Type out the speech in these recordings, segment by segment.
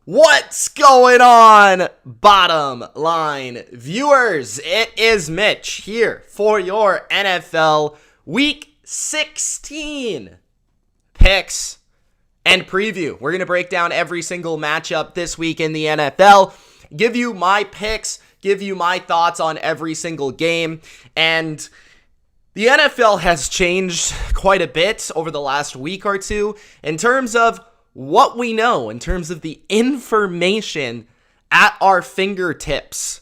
What's going on, bottom line viewers? It is Mitch here for your NFL Week 16 picks and preview. We're going to break down every single matchup this week in the NFL, give you my picks, give you my thoughts on every single game, and the NFL has changed quite a bit over the last week or two in terms of what we know, in terms of the information at our fingertips.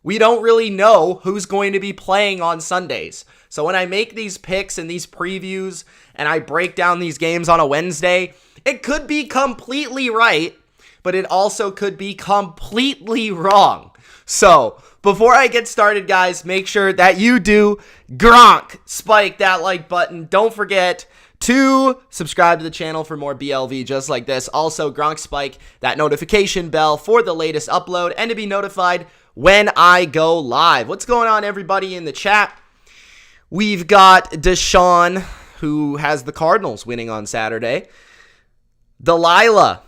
We don't really know who's going to be playing on Sundays. So when I make these picks and these previews and I break down these games on a Wednesday, it could be completely right, but it also could be completely wrong. So before I get started, guys, make sure that you do spike that like button. Don't forget to subscribe to the channel for more BLV just like this. Also, spike that notification bell for the latest upload and to be notified when I go live. What's going on, everybody in the chat? We've got Deshaun, who has the Cardinals winning on Saturday. Delilah,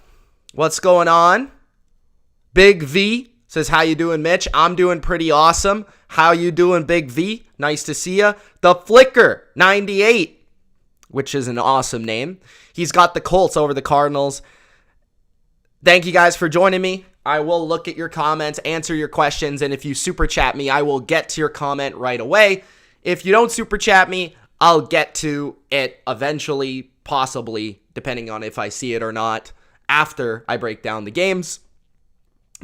what's going on? Big V says, how you doing, Mitch? I'm doing pretty awesome. How you doing, Big V? Nice to see ya. The Flicker 98. Which is an awesome name. He's got the Colts over the Cardinals. Thank you guys for joining me. I will look at your comments, answer your questions, and if you super chat me, I will get to your comment right away. If you don't super chat me, I'll get to it eventually, possibly, depending on if I see it or not, after I break down the games.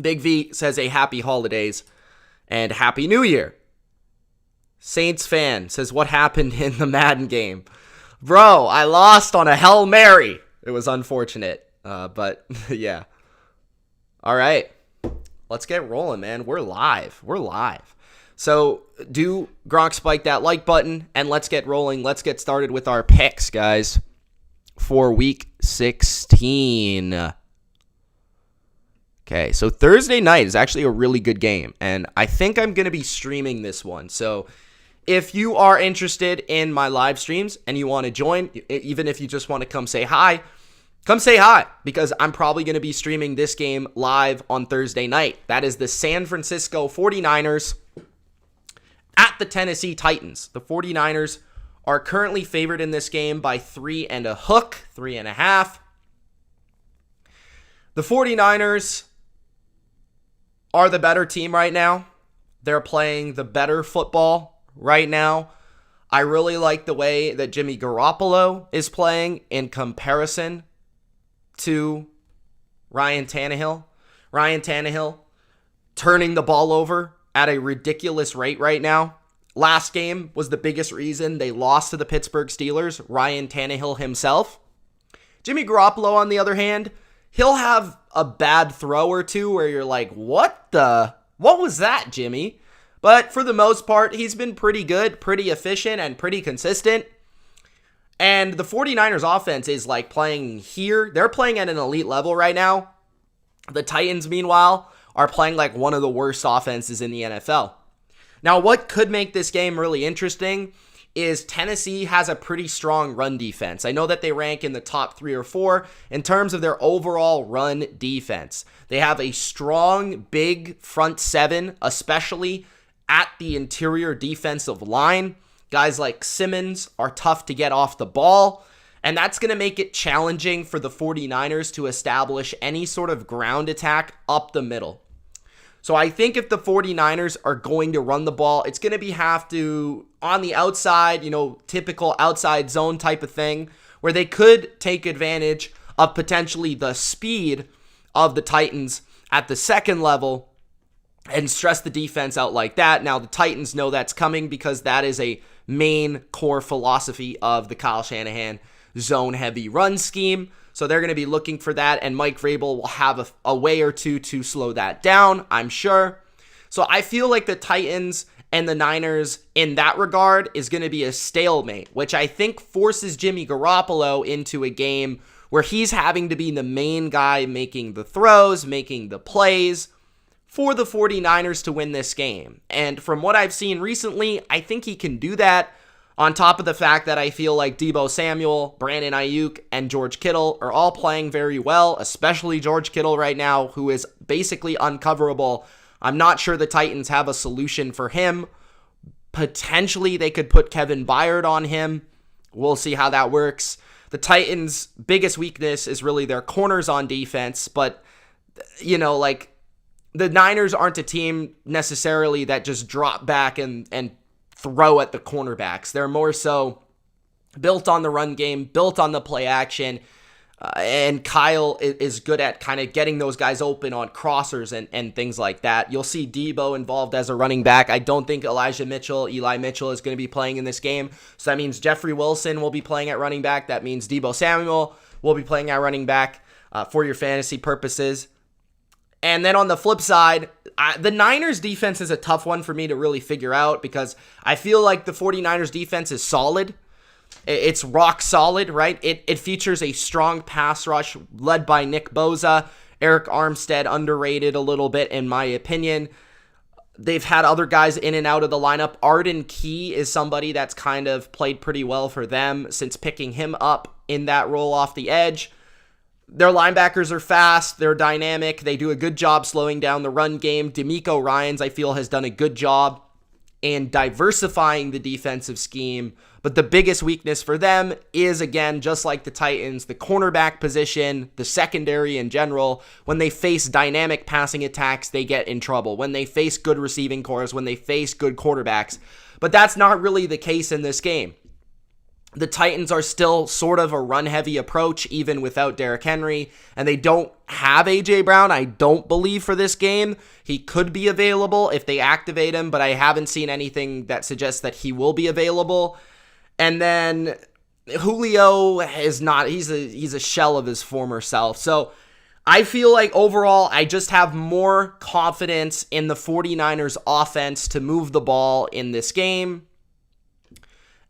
Big V says a happy holidays and happy new year. Saints fan says, what happened in the Madden game? Bro, I lost on a Hail Mary. It was unfortunate, but yeah. All right, let's get rolling, man. We're live. So do spike that like button, and let's get rolling. Let's get started with our picks, guys, for Week 16. Okay, so Thursday night is actually a really good game, and I think I'm going to be streaming this one. So if you are interested in my live streams and you want to join, even if you just want to come say hi, because I'm probably going to be streaming this game live on Thursday night. That is the San Francisco 49ers at the Tennessee Titans. The 49ers are currently favored in this game by 3.5. The 49ers are the better team right now. They're playing the better football right now. I really like the way that Jimmy Garoppolo is playing in comparison to Ryan Tannehill. Ryan Tannehill turning the ball over at a ridiculous rate right now. Last game was the biggest reason they lost to the Pittsburgh Steelers, Ryan Tannehill himself. Jimmy Garoppolo, on the other hand, he'll have a bad throw or two where you're like, what was that, Jimmy? But for the most part, he's been pretty good, pretty efficient, and pretty consistent. And the 49ers offense is like playing here. They're playing at an elite level right now. The Titans, meanwhile, are playing like one of the worst offenses in the NFL. Now, what could make this game really interesting is Tennessee has a pretty strong run defense. I know that they rank in the top 3 or 4 in terms of their overall run defense. They have a strong, big front 7, especially at the interior defensive line. Guys like Simmons are tough to get off the ball, and that's going to make it challenging for the 49ers to establish any sort of ground attack up the middle. So I think if the 49ers are going to run the ball, it's going to have to on the outside, typical outside zone type of thing, where they could take advantage of potentially the speed of the Titans at the second level and stress the defense out like that. Now, the Titans know that's coming because that is a main core philosophy of the Kyle Shanahan zone-heavy run scheme. So they're going to be looking for that, and Mike Vrabel will have a way or two to slow that down, I'm sure. So I feel like the Titans and the Niners in that regard is going to be a stalemate, which I think forces Jimmy Garoppolo into a game where he's having to be the main guy making the throws, making the plays for the 49ers to win this game. And from what I've seen recently, I think he can do that. On top of the fact that I feel like Deebo Samuel, Brandon Ayuk, and George Kittle are all playing very well, especially George Kittle right now, who is basically uncoverable. I'm not sure the Titans have a solution for him. Potentially, they could put Kevin Byard on him. We'll see how that works. The Titans' biggest weakness is really their corners on defense, but, like, the Niners aren't a team necessarily that just drop back and throw at the cornerbacks. They're more so built on the run game, built on the play action, and Kyle is good at kind of getting those guys open on crossers and things like that. You'll see Deebo involved as a running back. I don't think Eli Mitchell is going to be playing in this game, so that means Jeffrey Wilson will be playing at running back. That means Deebo Samuel will be playing at running back for your fantasy purposes. And then on the flip side, the Niners defense is a tough one for me to really figure out because I feel like the 49ers defense is solid. It's rock solid, right? It features a strong pass rush led by Nick Bosa. Eric Armstead, underrated a little bit in my opinion. They've had other guys in and out of the lineup. Arden Key is somebody that's kind of played pretty well for them since picking him up in that role off the edge. Their linebackers are fast. They're dynamic. They do a good job slowing down the run game. D'Amico Ryans, I feel, has done a good job in diversifying the defensive scheme. But the biggest weakness for them is, again, just like the Titans, the cornerback position, the secondary in general. When they face dynamic passing attacks, they get in trouble. When they face good receiving cores, when they face good quarterbacks. But that's not really the case in this game. The Titans are still sort of a run-heavy approach, even without Derrick Henry, and they don't have A.J. Brown, I don't believe, for this game. He could be available if they activate him, but I haven't seen anything that suggests that he will be available. And then Julio is not, he's a shell of his former self. So I feel like overall, I just have more confidence in the 49ers offense to move the ball in this game.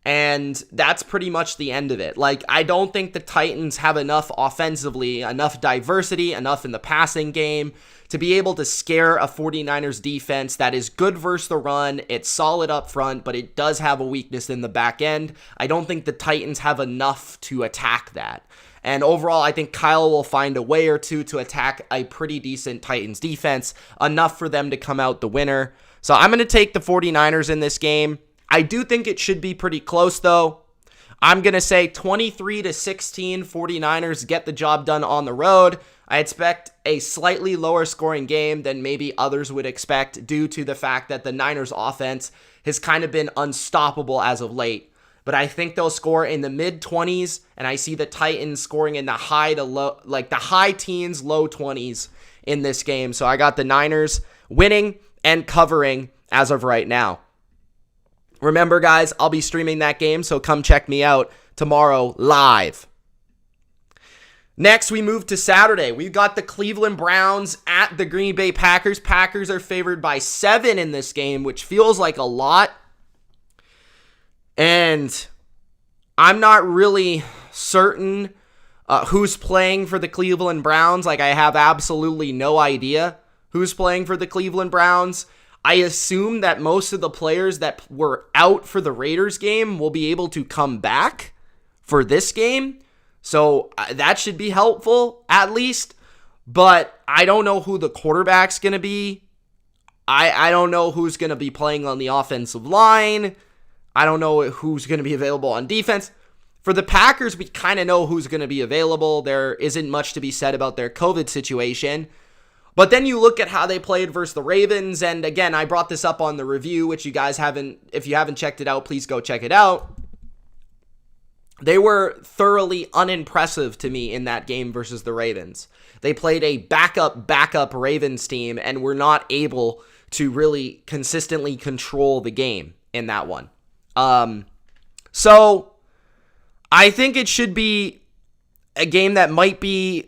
And that's pretty much the end of it. Like, I don't think the Titans have enough offensively, enough diversity, enough in the passing game to be able to scare a 49ers defense that is good versus the run. It's solid up front, but it does have a weakness in the back end. I don't think the Titans have enough to attack that. And overall, I think Kyle will find a way or two to attack a pretty decent Titans defense, enough for them to come out the winner. So I'm going to take the 49ers in this game. I do think it should be pretty close, though. I'm going to say 23-16, 49ers get the job done on the road. I expect a slightly lower scoring game than maybe others would expect due to the fact that the Niners offense has kind of been unstoppable as of late. But I think they'll score in the mid-20s, and I see the Titans scoring in the high to low, like the high teens, low 20s in this game. So I got the Niners winning and covering as of right now. Remember, guys, I'll be streaming that game, so come check me out tomorrow live. Next, we move to Saturday. We've got the Cleveland Browns at the Green Bay Packers. Packers are favored by 7 in this game, which feels like a lot. And I'm not really certain who's playing for the Cleveland Browns. Like, I have absolutely no idea who's playing for the Cleveland Browns. I assume that most of the players that were out for the Raiders game will be able to come back for this game. So that should be helpful, at least. But I don't know who the quarterback's going to be. I don't know who's going to be playing on the offensive line. I don't know who's going to be available on defense. For the Packers, we kind of know who's going to be available. There isn't much to be said about their COVID situation. But then you look at how they played versus the Ravens, and again, I brought this up on the review, which you guys haven't, if you haven't checked it out, please go check it out. They were thoroughly unimpressive to me in that game versus the Ravens. They played a backup Ravens team and were not able to really consistently control the game in that one. So I think it should be a game that might be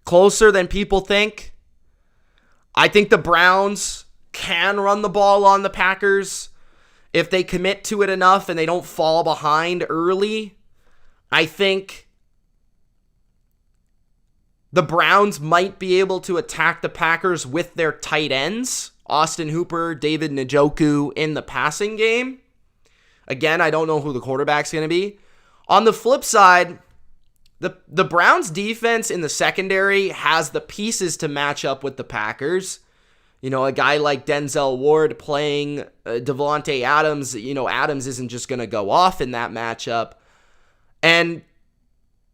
closer than people think. I think the Browns can run the ball on the Packers if they commit to it enough and they don't fall behind early. I think the Browns might be able to attack the Packers with their tight ends, Austin Hooper, David Njoku, in the passing game. Again, I don't know who the quarterback's going to be. On the flip side, the Browns defense in the secondary has the pieces to match up with the Packers. A guy like Denzel Ward playing Devontae Adams, Adams isn't just going to go off in that matchup. And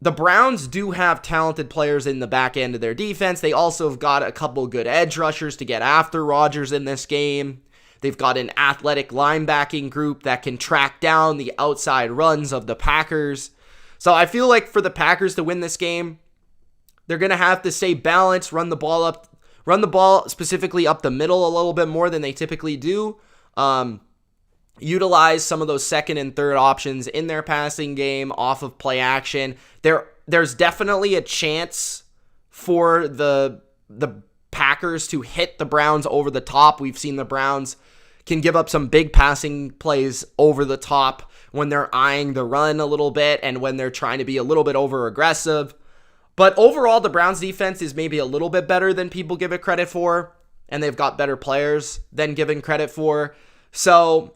the Browns do have talented players in the back end of their defense. They also have got a couple good edge rushers to get after Rodgers in this game. They've got an athletic linebacking group that can track down the outside runs of the Packers. So I feel like for the Packers to win this game, they're going to have to stay balanced, run the ball specifically up the middle a little bit more than they typically do. Utilize some of those second and third options in their passing game off of play action. There's definitely a chance for the Packers to hit the Browns over the top. We've seen the Browns can give up some big passing plays over the top when they're eyeing the run a little bit and when they're trying to be a little bit over aggressive. But overall, the Browns defense is maybe a little bit better than people give it credit for, and they've got better players than given credit for. So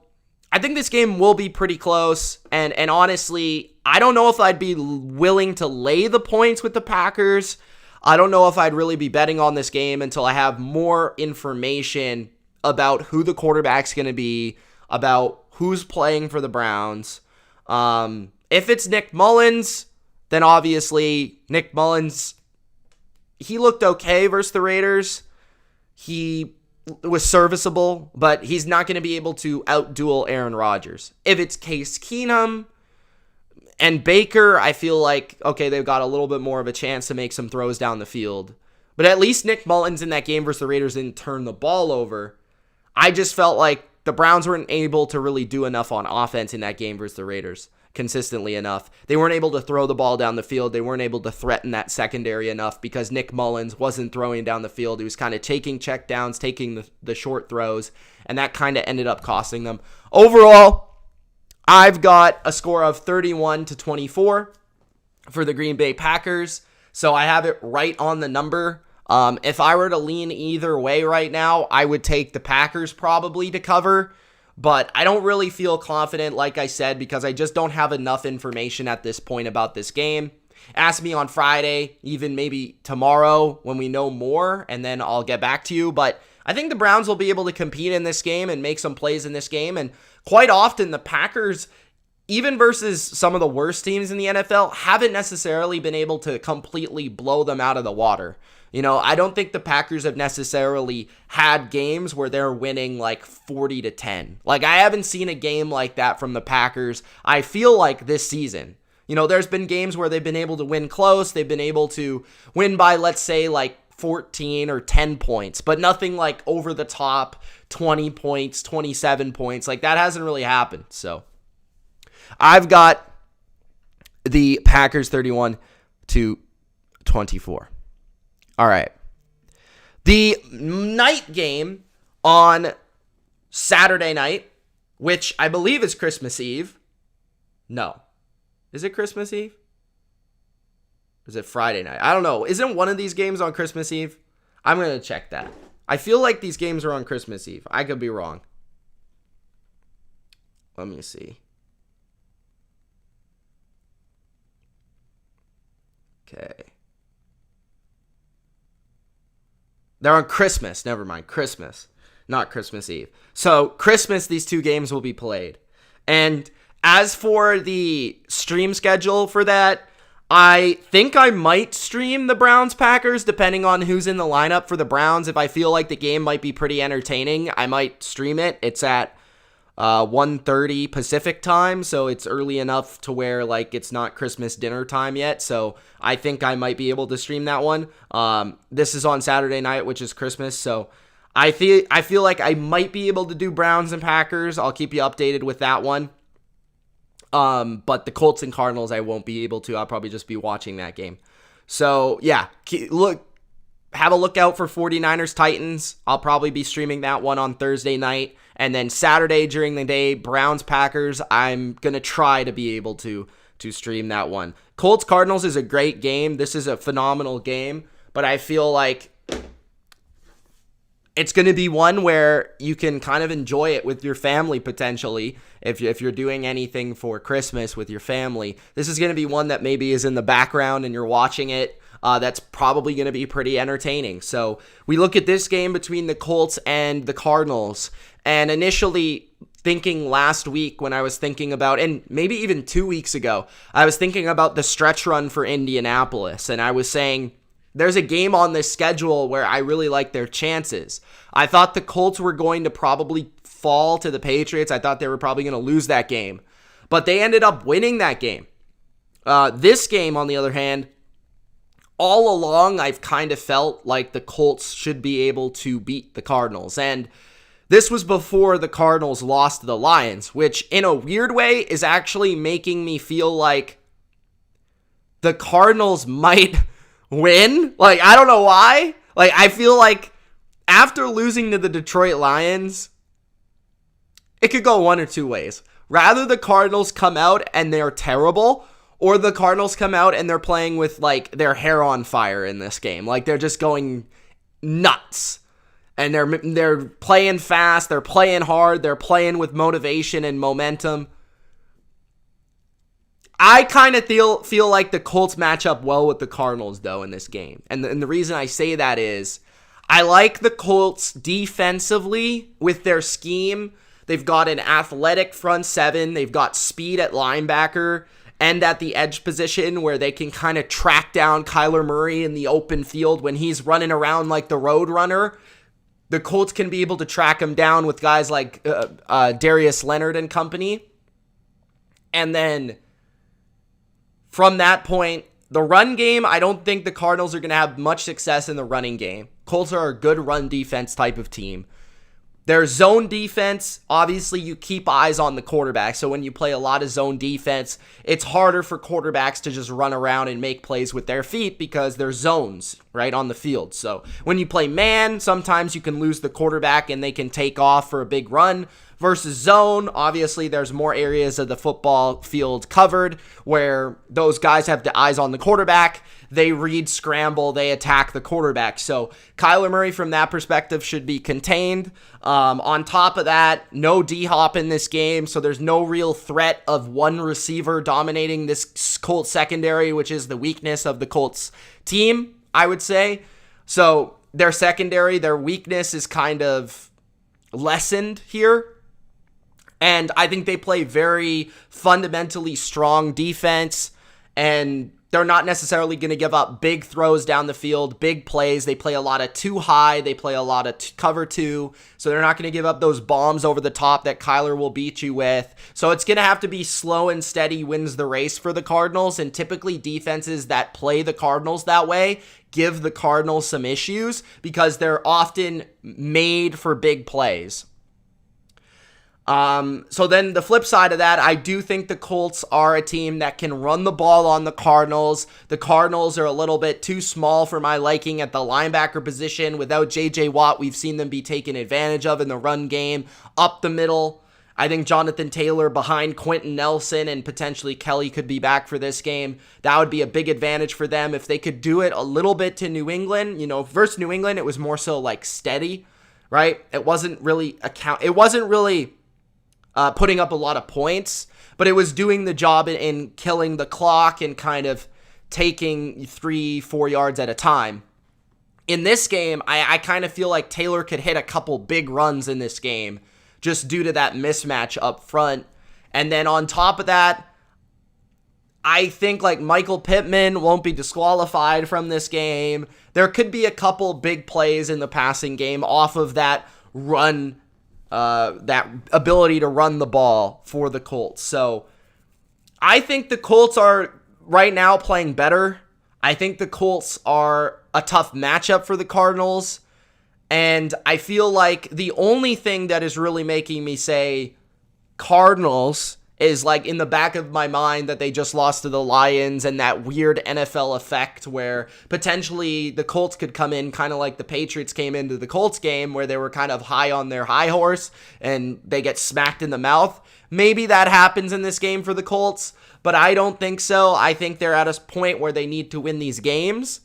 I think this game will be pretty close, and honestly, I don't know if I'd be willing to lay the points with the Packers. I don't know if I'd really be betting on this game until I have more information about who the quarterback's going to be, about who's playing for the Browns. If it's Nick Mullins, then obviously Nick Mullins, he looked okay versus the Raiders. He was serviceable, but he's not going to be able to out-duel Aaron Rodgers. If it's Case Keenum and Baker, I feel like, okay, they've got a little bit more of a chance to make some throws down the field. But at least Nick Mullins in that game versus the Raiders didn't turn the ball over. I just felt like the Browns weren't able to really do enough on offense in that game versus the Raiders consistently enough. They weren't able to throw the ball down the field. They weren't able to threaten that secondary enough because Nick Mullins wasn't throwing down the field. He was kind of taking checkdowns, taking the short throws, and that kind of ended up costing them. Overall, I've got a score of 31-24 for the Green Bay Packers, so I have it right on the number. If I were to lean either way right now, I would take the Packers probably to cover, but I don't really feel confident, like I said, because I just don't have enough information at this point about this game. Ask me on Friday, even maybe tomorrow when we know more, and then I'll get back to you. But I think the Browns will be able to compete in this game and make some plays in this game. And quite often, the Packers, even versus some of the worst teams in the NFL, haven't necessarily been able to completely blow them out of the water. I don't think the Packers have necessarily had games where they're winning like 40-10. Like, I haven't seen a game like that from the Packers, I feel like, this season. There's been games where they've been able to win close. They've been able to win by, let's say, like 14 or 10 points, but nothing like over the top, 20 points, 27 points. Like, that hasn't really happened. So I've got the Packers 31-24. All right. The night game on Saturday night, which I believe is Christmas Eve. No. Is it Christmas Eve? Or is it Friday night? I don't know. Isn't one of these games on Christmas Eve? I'm going to check that. I feel like these games are on Christmas Eve. I could be wrong. Let me see. Okay. They're on Christmas. Never mind. Christmas. Not Christmas Eve. So, Christmas, these two games will be played. And as for the stream schedule for that, I think I might stream the Browns-Packers depending on who's in the lineup for the Browns. If I feel like the game might be pretty entertaining, I might stream it. It's at 1:30 Pacific time, so it's early enough to where like it's not Christmas dinner time yet. So I think I might be able to stream that one. This is on Saturday night, which is Christmas, so I feel like I might be able to do Browns and Packers. I'll keep you updated with that one. But the Colts and Cardinals, I won't be able to. I'll probably just be watching that game. So yeah, have a look out for 49ers Titans. I'll probably be streaming that one on Thursday night. And then Saturday during the day, Browns Packers, I'm going to try to be able to stream that one. Colts Cardinals is a great game. This is a phenomenal game. But I feel like it's going to be one where you can kind of enjoy it with your family potentially. If you're doing anything for Christmas with your family, this is going to be one that maybe is in the background and you're watching it. That's probably going to be pretty entertaining. So we look at this game between the Colts and the Cardinals. And initially thinking last week when I was thinking about, and maybe even 2 weeks ago, I was thinking about the stretch run for Indianapolis. And I was saying, there's a game on this schedule where I really like their chances. I thought the Colts were going to probably fall to the Patriots. I thought they were probably going to lose that game. But they ended up winning that game. This game, on the other hand, all along I've kind of felt like the Colts should be able to beat the Cardinals. And this was before the Cardinals lost to the Lions, which in a weird way is actually making me feel like the Cardinals might win. Like, I don't know why. Like, I feel like after losing to the Detroit Lions, it could go one or two ways. Rather the Cardinals come out and they're terrible, or the Cardinals come out and they're playing with, like, their hair on fire in this game. Like, they're just going nuts. And they're playing fast, they're playing hard, they're playing with motivation and momentum. I kind of feel like the Colts match up well with the Cardinals, though, in this game. And the reason I say that is I like the Colts defensively with their scheme. They've got an athletic front seven. They've got speed at linebacker and at the edge position where they can kind of track down Kyler Murray in the open field when he's running around like the road runner. The Colts can be able to track him down with guys like Darius Leonard and company. And then from that point, the run game, I don't think the Cardinals are going to have much success in the running game. Colts are a good run defense type of team. Their zone defense, obviously you keep eyes on the quarterback. So when you play a lot of zone defense, it's harder for quarterbacks to just run around and make plays with their feet because there's zones right on the field. So when you play man, sometimes you can lose the quarterback and they can take off for a big run. Versus zone, obviously there's more areas of the football field covered where those guys have the eyes on the quarterback. They read, scramble, they attack the quarterback. So Kyler Murray from that perspective should be contained. On top of that, no D-Hop in this game, so there's no real threat of one receiver dominating this Colts secondary, which is the weakness of the Colts team, I would say. So their secondary, their weakness is kind of lessened here. And I think they play very fundamentally strong defense, and they're not necessarily going to give up big throws down the field, big plays. They play a lot of too high. They play a lot of cover two, so they're not going to give up those bombs over the top that Kyler will beat you with. So it's going to have to be slow and steady wins the race for the Cardinals, and typically defenses that play the Cardinals that way give the Cardinals some issues because they're often made for big plays. So then the flip side of that, I do think the Colts are a team that can run the ball on the Cardinals. The Cardinals are a little bit too small for my liking at the linebacker position. Without J.J. Watt, we've seen them be taken advantage of in the run game. Up the middle, I think Jonathan Taylor behind Quentin Nelson and potentially Kelly could be back for this game. That would be a big advantage for them if they could do it a little bit to New England. You know, versus New England, it was more so like steady, right? It wasn't really putting up a lot of points, but it was doing the job in killing the clock and kind of taking 3-4 yards at a time. In this game, I kind of feel like Taylor could hit a couple big runs in this game just due to that mismatch up front. And then on top of that, I think like Michael Pittman won't be disqualified from this game. There could be a couple big plays in the passing game off of that run, that ability to run the ball for the Colts. So I think the Colts are right now playing better. I think the Colts are a tough matchup for the Cardinals. And I feel like the only thing that is really making me say Cardinals is like in the back of my mind that they just lost to the Lions and that weird NFL effect where potentially the Colts could come in kind of like the Patriots came into the Colts game where they were kind of high on their high horse and they get smacked in the mouth. Maybe that happens in this game for the Colts, but I don't think so. I think they're at a point where they need to win these games.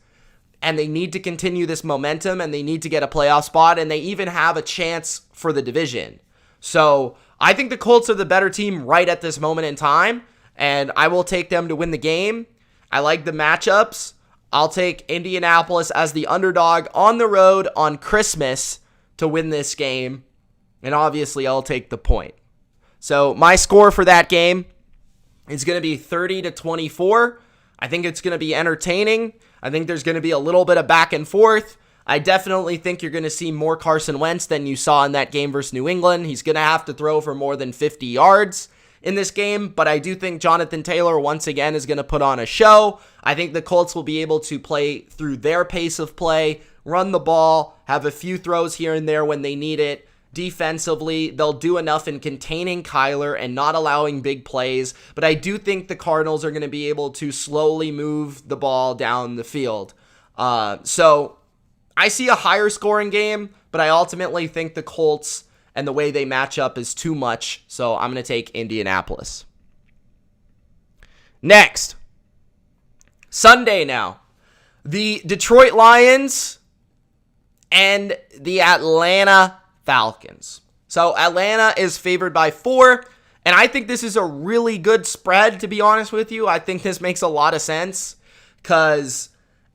and they need to continue this momentum, and they need to get a playoff spot, and they even have a chance for the division. So I think the Colts are the better team right at this moment in time, and I will take them to win the game. I like the matchups. I'll take Indianapolis as the underdog on the road on Christmas to win this game, and obviously I'll take the point. So my score for that game is going to be 30-24. I think it's going to be entertaining. I think there's going to be a little bit of back and forth. I definitely think you're going to see more Carson Wentz than you saw in that game versus New England. He's going to have to throw for more than 50 yards in this game, but I do think Jonathan Taylor once again is going to put on a show. I think the Colts will be able to play through their pace of play, run the ball, have a few throws here and there when they need it. Defensively, they'll do enough in containing Kyler and not allowing big plays, but I do think the Cardinals are going to be able to slowly move the ball down the field. So I see a higher scoring game, but I ultimately think the Colts and the way they match up is too much, so I'm going to take Indianapolis. Next, Sunday now. The Detroit Lions and the Atlanta Falcons. So Atlanta is favored by 4, and I think this is a really good spread, to be honest with you. I think this makes a lot of sense because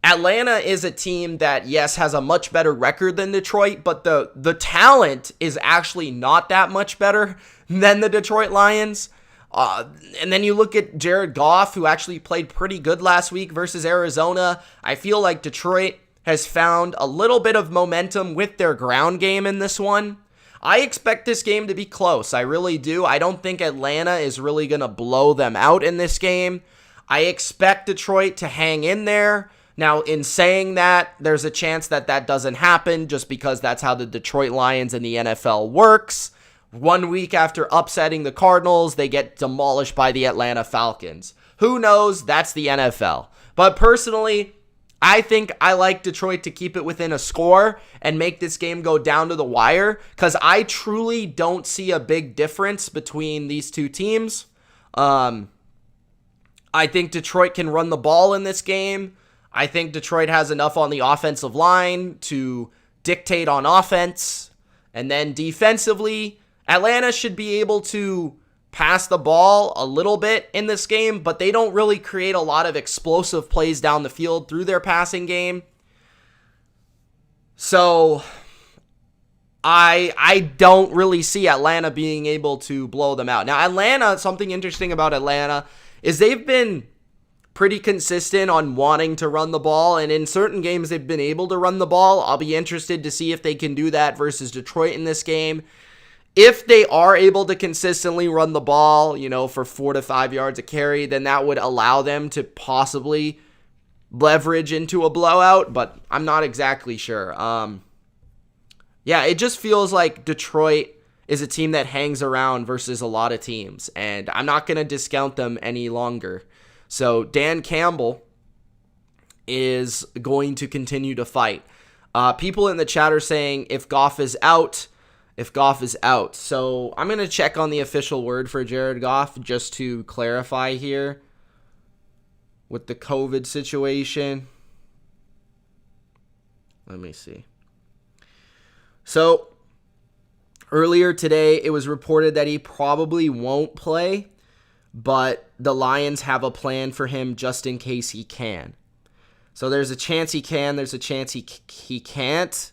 Atlanta is a team that, yes, has a much better record than Detroit, but the talent is actually not that much better than the Detroit Lions. And then you look at Jared Goff, who actually played pretty good last week versus Arizona. I feel like Detroit has found a little bit of momentum with their ground game in this one. I expect this game to be close. I really do. I don't think Atlanta is really going to blow them out in this game. I expect Detroit to hang in there. Now, in saying that, there's a chance that that doesn't happen just because that's how the Detroit Lions in the NFL works. 1 week after upsetting the Cardinals, they get demolished by the Atlanta Falcons. Who knows? That's the NFL. But personally, I think I like Detroit to keep it within a score and make this game go down to the wire because I truly don't see a big difference between these two teams. I think Detroit can run the ball in this game. I think Detroit has enough on the offensive line to dictate on offense. And then defensively, Atlanta should be able to pass the ball a little bit in this game, but they don't really create a lot of explosive plays down the field through their passing game. So I don't really see Atlanta being able to blow them out. Now, Atlanta, something interesting about Atlanta is they've been pretty consistent on wanting to run the ball, and in certain games they've been able to run the ball. I'll be interested to see if they can do that versus Detroit in this game. If they are able to consistently run the ball, for 4 to 5 yards a carry, then that would allow them to possibly leverage into a blowout, but I'm not exactly sure. It just feels like Detroit is a team that hangs around versus a lot of teams, and I'm not going to discount them any longer. So Dan Campbell is going to continue to fight. People in the chat are saying if Goff is out. So I'm going to check on the official word for Jared Goff just to clarify here with the COVID situation. Let me see. So earlier today, it was reported that he probably won't play, but the Lions have a plan for him just in case he can. So there's a chance he can, there's a chance he can't.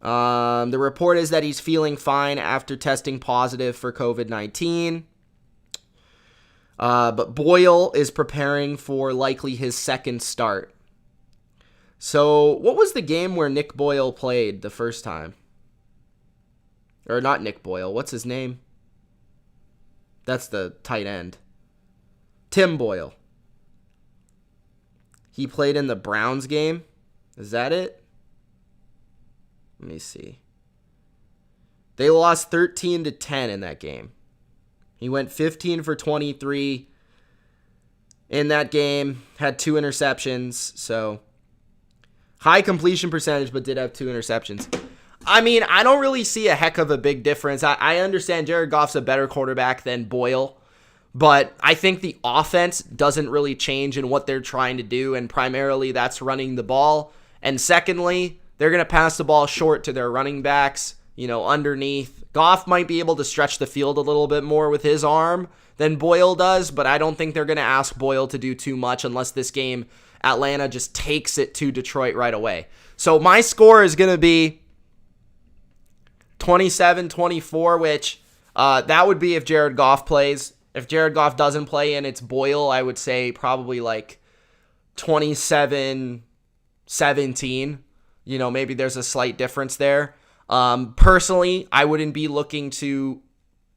The report is that he's feeling fine after testing positive for COVID-19. But Boyle is preparing for likely his second start. So what was the game where Nick Boyle played the first time? Or not Nick Boyle, what's his name? That's the tight end. Tim Boyle. He played in the Browns game. Is that it? Let me see. They lost 13-10 in that game. He went 15 for 23 in that game. Had 2 interceptions. So high completion percentage, but did have 2 interceptions. I mean, I don't really see a heck of a big difference. I understand Jared Goff's a better quarterback than Boyle, but I think the offense doesn't really change in what they're trying to do, and primarily that's running the ball. And secondly, they're going to pass the ball short to their running backs, underneath. Goff might be able to stretch the field a little bit more with his arm than Boyle does, but I don't think they're going to ask Boyle to do too much unless this game Atlanta just takes it to Detroit right away. So my score is going to be 27-24, which that would be if Jared Goff plays. If Jared Goff doesn't play and it's Boyle, I would say probably like 27-17. Maybe there's a slight difference there. Personally, I wouldn't be looking to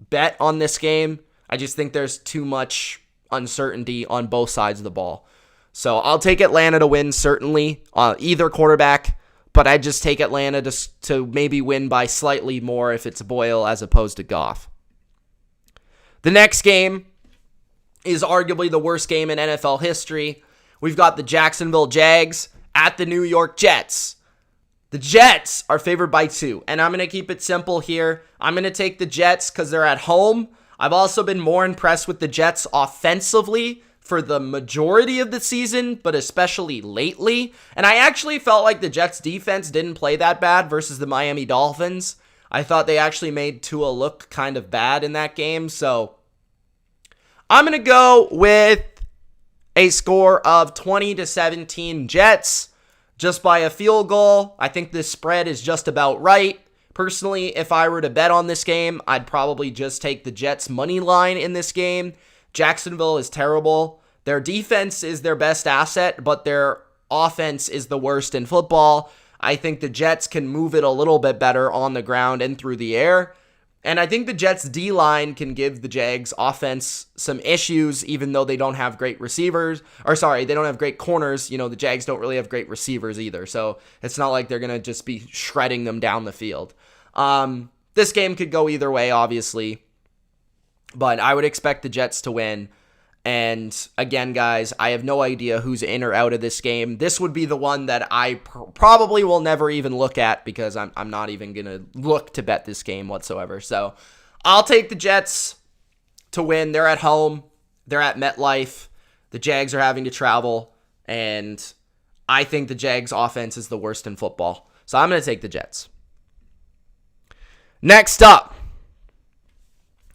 bet on this game. I just think there's too much uncertainty on both sides of the ball. So I'll take Atlanta to win, certainly, either quarterback, but I just take Atlanta to maybe win by slightly more if it's Boyle as opposed to Goff. The next game is arguably the worst game in NFL history. We've got the Jacksonville Jags at the New York Jets. The Jets are favored by 2, and I'm going to keep it simple here. I'm going to take the Jets because they're at home. I've also been more impressed with the Jets offensively for the majority of the season, but especially lately. And I actually felt like the Jets defense didn't play that bad versus the Miami Dolphins. I thought they actually made Tua look kind of bad in that game. So I'm going to go with a score of 20-17 Jets just by a field goal. I think this spread is just about right. Personally, if I were to bet on this game, I'd probably just take the Jets money line in this game. Jacksonville is terrible. Their defense is their best asset, but their offense is the worst in football. I think the Jets can move it a little bit better on the ground and through the air. And I think the Jets D-line can give the Jags offense some issues, even though they don't have great receivers. They don't have great corners. The Jags don't really have great receivers either. So it's not like they're going to just be shredding them down the field. This game could go either way, obviously. But I would expect the Jets to win. And again, guys, I have no idea who's in or out of this game. This would be the one that I probably will never even look at because I'm not even going to look to bet this game whatsoever. So I'll take the Jets to win. They're at home. They're at MetLife. The Jags are having to travel. And I think the Jags offense is the worst in football. So I'm going to take the Jets. Next up,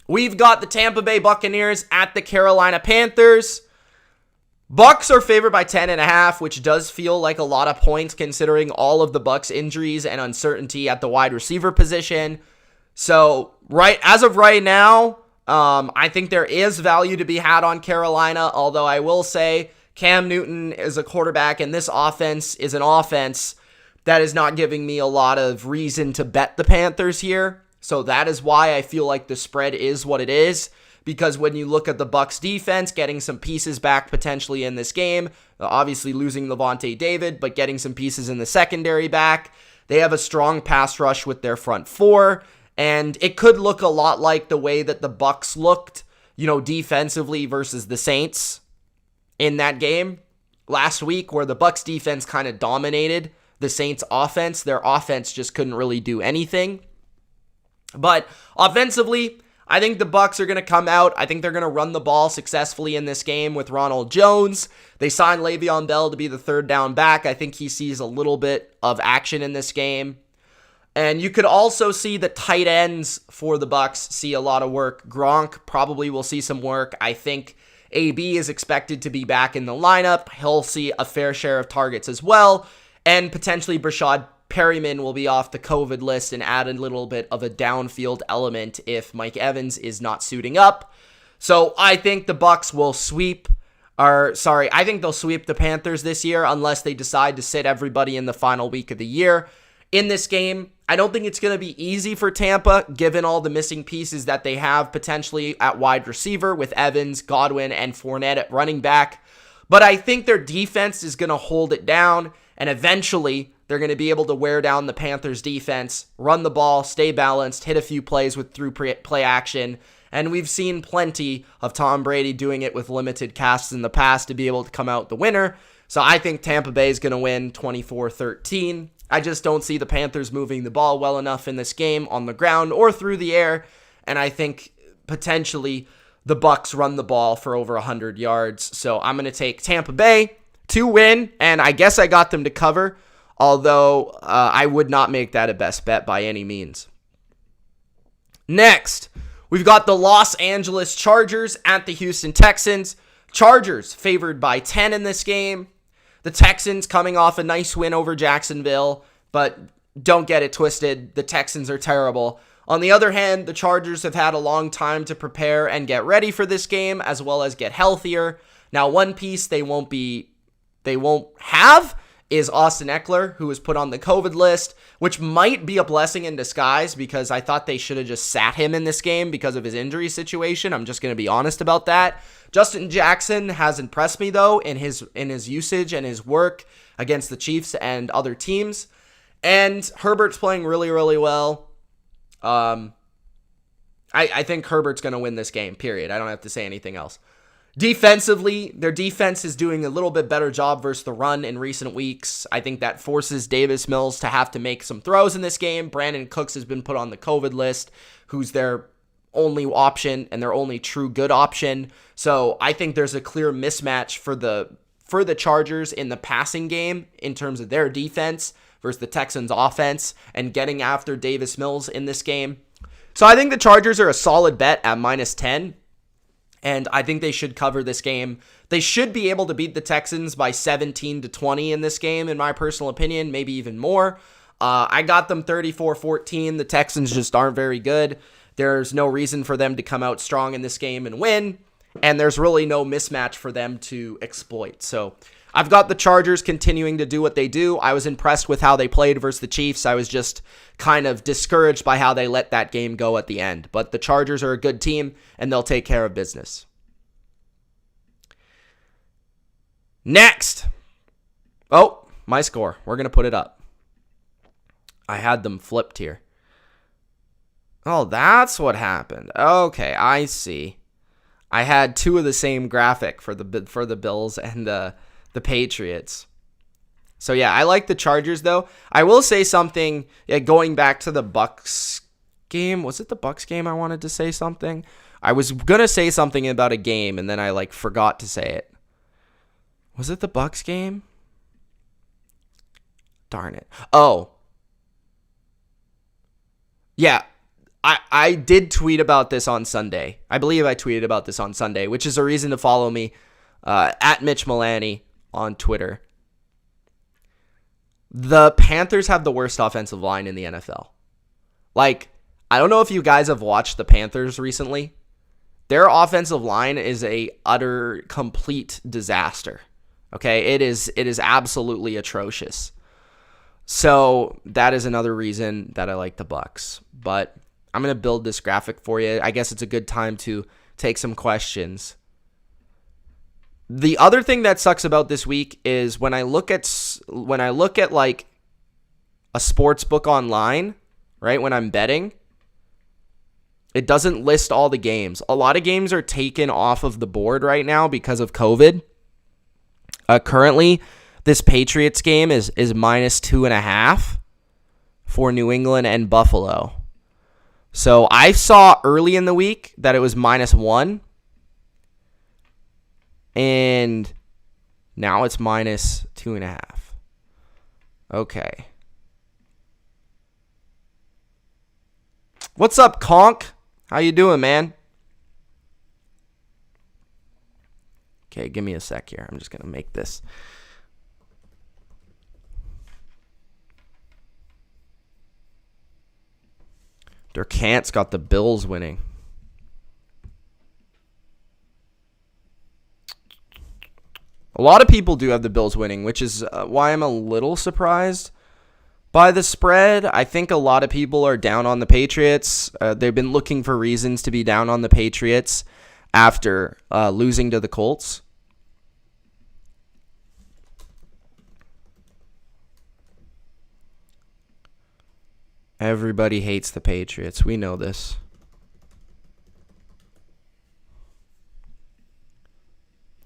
we've got the Tampa Bay Buccaneers at the Carolina Panthers. Bucs are favored by 10.5, which does feel like a lot of points considering all of the Bucs injuries and uncertainty at the wide receiver position. So as of right now, I think there is value to be had on Carolina, although I will say Cam Newton is a quarterback and this offense is an offense that is not giving me a lot of reason to bet the Panthers here. So that is why I feel like the spread is what it is. Because when you look at the Bucs defense, getting some pieces back potentially in this game, obviously losing Levante David, but getting some pieces in the secondary back. They have a strong pass rush with their front four. And it could look a lot like the way that the Bucs looked, defensively versus the Saints in that game last week, where the Bucs defense kind of dominated the Saints offense. Their offense just couldn't really do anything. But offensively, I think the Bucs are going to come out. I think they're going to run the ball successfully in this game with Ronald Jones. They signed Le'Veon Bell to be the third down back. I think he sees a little bit of action in this game. And you could also see the tight ends for the Bucs see a lot of work. Gronk probably will see some work. I think AB is expected to be back in the lineup. He'll see a fair share of targets as well. And potentially Brashad Perryman will be off the COVID list and add a little bit of a downfield element if Mike Evans is not suiting up. So I think the Bucs will I think they'll sweep the Panthers this year unless they decide to sit everybody in the final week of the year. In this game, I don't think it's going to be easy for Tampa, given all the missing pieces that they have potentially at wide receiver with Evans, Godwin, and Fournette at running back. But I think their defense is going to hold it down, and eventually they're going to be able to wear down the Panthers defense, run the ball, stay balanced, hit a few plays with through play action. And we've seen plenty of Tom Brady doing it with limited casts in the past to be able to come out the winner. So I think Tampa Bay is going to win 24-13. I just don't see the Panthers moving the ball well enough in this game on the ground or through the air. And I think potentially the Bucs run the ball for over 100 yards. So I'm going to take Tampa Bay to win. And I guess I got them to cover. although I would not make that a best bet by any means. Next, we've got the Los Angeles Chargers at the Houston Texans. Chargers favored by 10 in this game. The Texans coming off a nice win over Jacksonville, but don't get it twisted. The Texans are terrible. On the other hand, the Chargers have had a long time to prepare and get ready for this game, as well as get healthier. Now, one piece they won't have is Austin Eckler, who was put on the COVID list, which might be a blessing in disguise because I thought they should have just sat him in this game because of his injury situation. I'm just going to be honest about that. Justin Jackson has impressed me, though, in his usage and his work against the Chiefs and other teams. And Herbert's playing really, really well. I think Herbert's going to win this game, period. I don't have to say anything else. Defensively, their defense is doing a little bit better job versus the run in recent weeks. I think that forces Davis Mills to have to make some throws in this game. Brandon Cooks has been put on the COVID list, who's their only option and their only true good option. So I think there's a clear mismatch for the Chargers in the passing game in terms of their defense versus the Texans offense and getting after Davis Mills in this game. So I think the Chargers are a solid bet at -10. And I think they should cover this game. They should be able to beat the Texans by 17-20 in this game, in my personal opinion, maybe even more. I got them 34-14. The Texans just aren't very good. There's no reason for them to come out strong in this game and win. And there's really no mismatch for them to exploit. So I've got the Chargers continuing to do what they do. I was impressed with how they played versus the Chiefs. I was just kind of discouraged by how they let that game go at the end. But the Chargers are a good team, and they'll take care of business. Next. Oh, my score. We're going to put it up. I had them flipped here. Oh, that's what happened. Okay, I see. I had two of the same graphic for the Bills and the Patriots. So yeah, I like the Chargers though. I will say something, going back to the Bucs game. Was it the Bucs game I wanted to say something? I was going to say something about a game and then I forgot to say it. Was it the Bucs game? Darn it. Oh. Yeah. I did tweet about this on Sunday. I believe I tweeted about this on Sunday, which is a reason to follow me at Mitch Milani on Twitter. The Panthers have the worst offensive line in the NFL. I don't know if you guys have watched the Panthers recently. Their offensive line is a utter, complete disaster. Okay, it is absolutely atrocious. So that is another reason that I like the Bucs. But I'm going to build this graphic for you. I guess it's a good time to take some questions. The other thing that sucks about this week is when I look at a sports book online, right? When I'm betting, it doesn't list all the games. A lot of games are taken off of the board right now because of COVID. Currently, this Patriots game is -2.5 for New England and Buffalo. So I saw early in the week that it was -1. And now it's -2.5. Okay. What's up, Conk? How you doing, man? Okay, give me a sec here. I'm just going to make this. Durkant's got the Bills winning. A lot of people do have the Bills winning, which is why I'm a little surprised by the spread. I think a lot of people are down on the Patriots. They've been looking for reasons to be down on the Patriots after losing to the Colts. Everybody hates the Patriots. We know this.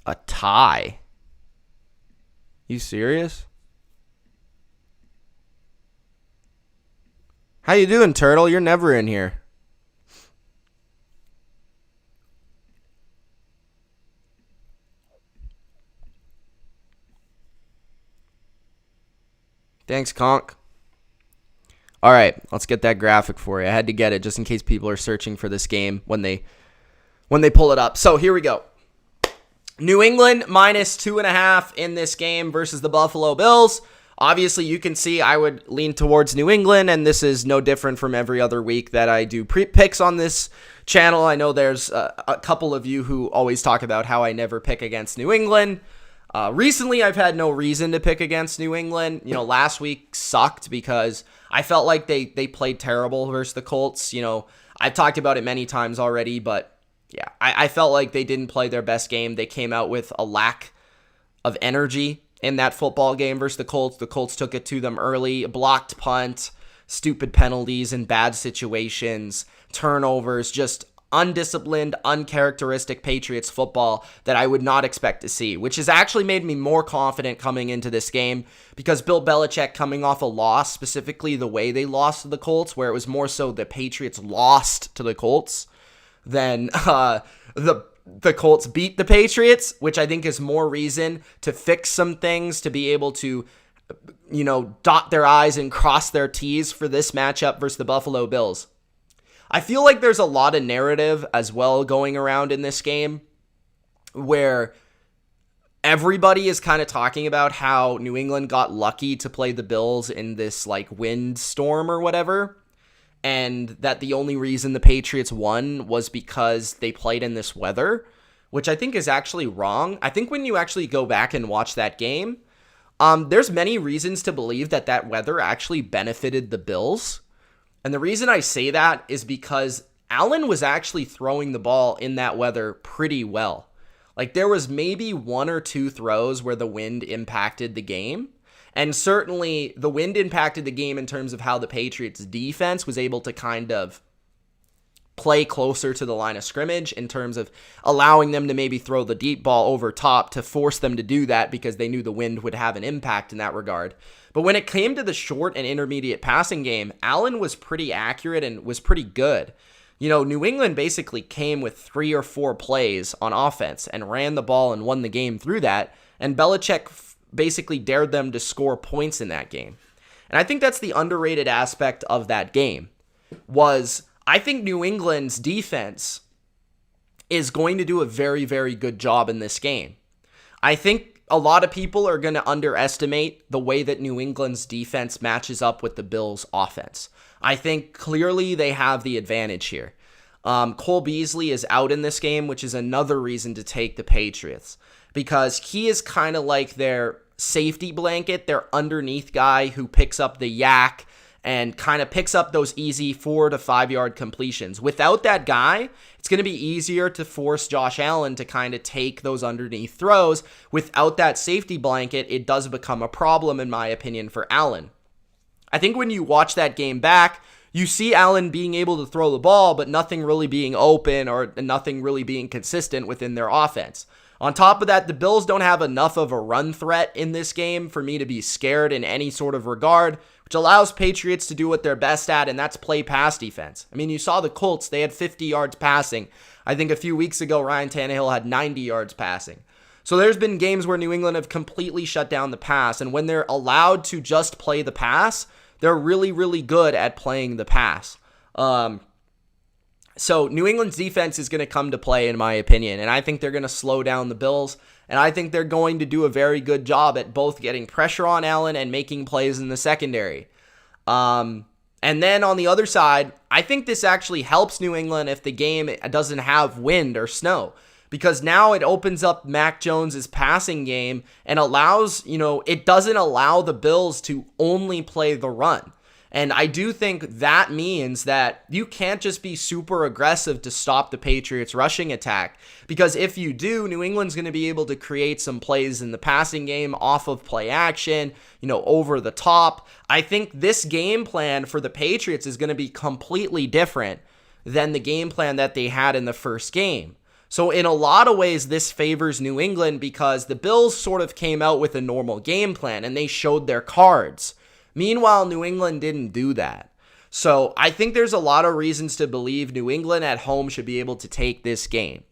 A tie? You serious? How you doing, Turtle? You're never in here. Thanks, Conk. All right, let's get that graphic for you. I had to get it just in case people are searching for this game when they pull it up. So here we go. New England minus 2.5 in this game versus the Buffalo Bills. Obviously, you can see I would lean towards New England, and this is no different from every other week that I do picks on this channel. I know there's a couple of you who always talk about how I never pick against New England. Recently, I've had no reason to pick against New England. Last week sucked because I felt like they played terrible versus the Colts. I've talked about it many times already, but yeah, I felt like they didn't play their best game. They came out with a lack of energy in that football game versus the Colts. The Colts took it to them early, blocked punt, stupid penalties in bad situations, turnovers, just undisciplined, uncharacteristic Patriots football that I would not expect to see, which has actually made me more confident coming into this game because Bill Belichick coming off a loss, specifically the way they lost to the Colts, where it was more so the Patriots lost to the Colts than the Colts beat the Patriots, which I think is more reason to fix some things, to be able to, dot their I's and cross their T's for this matchup versus the Buffalo Bills. I feel like there's a lot of narrative as well going around in this game where everybody is kind of talking about how New England got lucky to play the Bills in this wind storm or whatever, and that the only reason the Patriots won was because they played in this weather, which I think is actually wrong. I think when you actually go back and watch that game, there's many reasons to believe that weather actually benefited the Bills. And the reason I say that is because Allen was actually throwing the ball in that weather pretty well. There was maybe one or two throws where the wind impacted the game. And certainly the wind impacted the game in terms of how the Patriots defense was able to kind of play closer to the line of scrimmage in terms of allowing them to maybe throw the deep ball over top to force them to do that because they knew the wind would have an impact in that regard. But when it came to the short and intermediate passing game, Allen was pretty accurate and was pretty good. New England basically came with 3 or 4 plays on offense and ran the ball and won the game through that. And Belichick basically dared them to score points in that game. And I think that's the underrated aspect of that game was I think New England's defense is going to do a very, very good job in this game. I think a lot of people are going to underestimate the way that New England's defense matches up with the Bills' offense. I think clearly they have the advantage here. Cole Beasley is out in this game, which is another reason to take the Patriots because he is kind of like their safety blanket, their underneath guy who picks up the yak and kind of picks up those easy 4 to 5 yard completions. Without that guy, it's going to be easier to force Josh Allen to kind of take those underneath throws. Without that safety blanket, it does become a problem, in my opinion, for Allen. I think when you watch that game back, you see Allen being able to throw the ball, but nothing really being open or nothing really being consistent within their offense. On top of that, the Bills don't have enough of a run threat in this game for me to be scared in any sort of regard, which allows Patriots to do what they're best at, and that's play pass defense. I mean, you saw the Colts, they had 50 yards passing. I think a few weeks ago, Ryan Tannehill had 90 yards passing. So there's been games where New England have completely shut down the pass, and when they're allowed to just play the pass, they're really, really good at playing the pass. So New England's defense is going to come to play, in my opinion, and I think they're going to slow down the Bills, and I think they're going to do a very good job at both getting pressure on Allen and making plays in the secondary. And then on the other side, I think this actually helps New England if the game doesn't have wind or snow, because now it opens up Mac Jones's passing game and allows, it doesn't allow the Bills to only play the run. And I do think that means that you can't just be super aggressive to stop the Patriots' rushing attack. Because if you do, New England's going to be able to create some plays in the passing game off of play action, over the top. I think this game plan for the Patriots is going to be completely different than the game plan that they had in the first game. So in a lot of ways, this favors New England because the Bills sort of came out with a normal game plan and they showed their cards. Meanwhile, New England didn't do that. So I think there's a lot of reasons to believe New England at home should be able to take this game.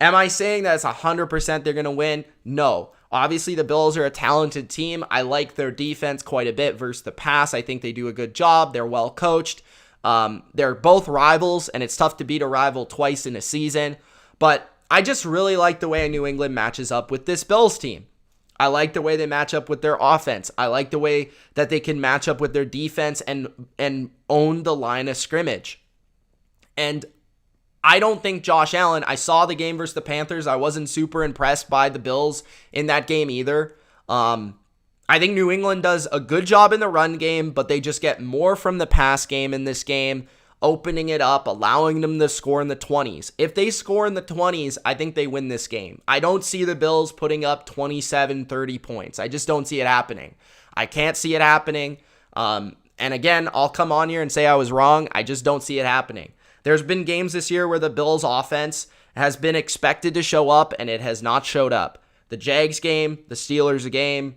Am I saying that it's 100% they're going to win? No. Obviously, the Bills are a talented team. I like their defense quite a bit versus the pass. I think they do a good job. They're well coached. They're both rivals, and it's tough to beat a rival twice in a season. But I just really like the way New England matches up with this Bills team. I like the way they match up with their offense. I like the way that they can match up with their defense and own the line of scrimmage. And I don't think Josh Allen, I saw the game versus the Panthers. I wasn't super impressed by the Bills in that game either. I think New England does a good job in the run game, but they just get more from the pass game in this game, opening it up, allowing them to score in the 20s. If they score in the 20s, I think they win this game. I don't see the Bills putting up 27, 30 points. I just don't see it happening. I can't see it happening. And again, I'll come on here and say I was wrong. I just don't see it happening. There's been games this year where the Bills' offense has been expected to show up, and it has not showed up. The Jags game, the Steelers game.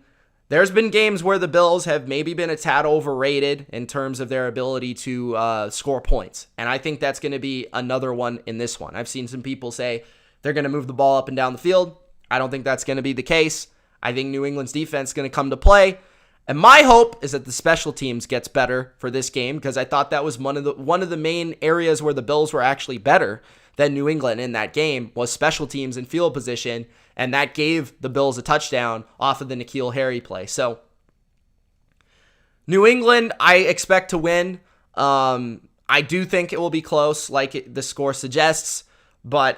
There's been games where the Bills have maybe been a tad overrated in terms of their ability to score points. And I think that's going to be another one in this one. I've seen some people say they're going to move the ball up and down the field. I don't think that's going to be the case. I think New England's defense is going to come to play. And my hope is that the special teams gets better for this game, because I thought that was one of the main areas where the Bills were actually better than New England in that game was special teams and field position, and that gave the Bills a touchdown off of the N'Keal Harry play. So New England, I expect to win. I do think it will be close, like the score suggests, but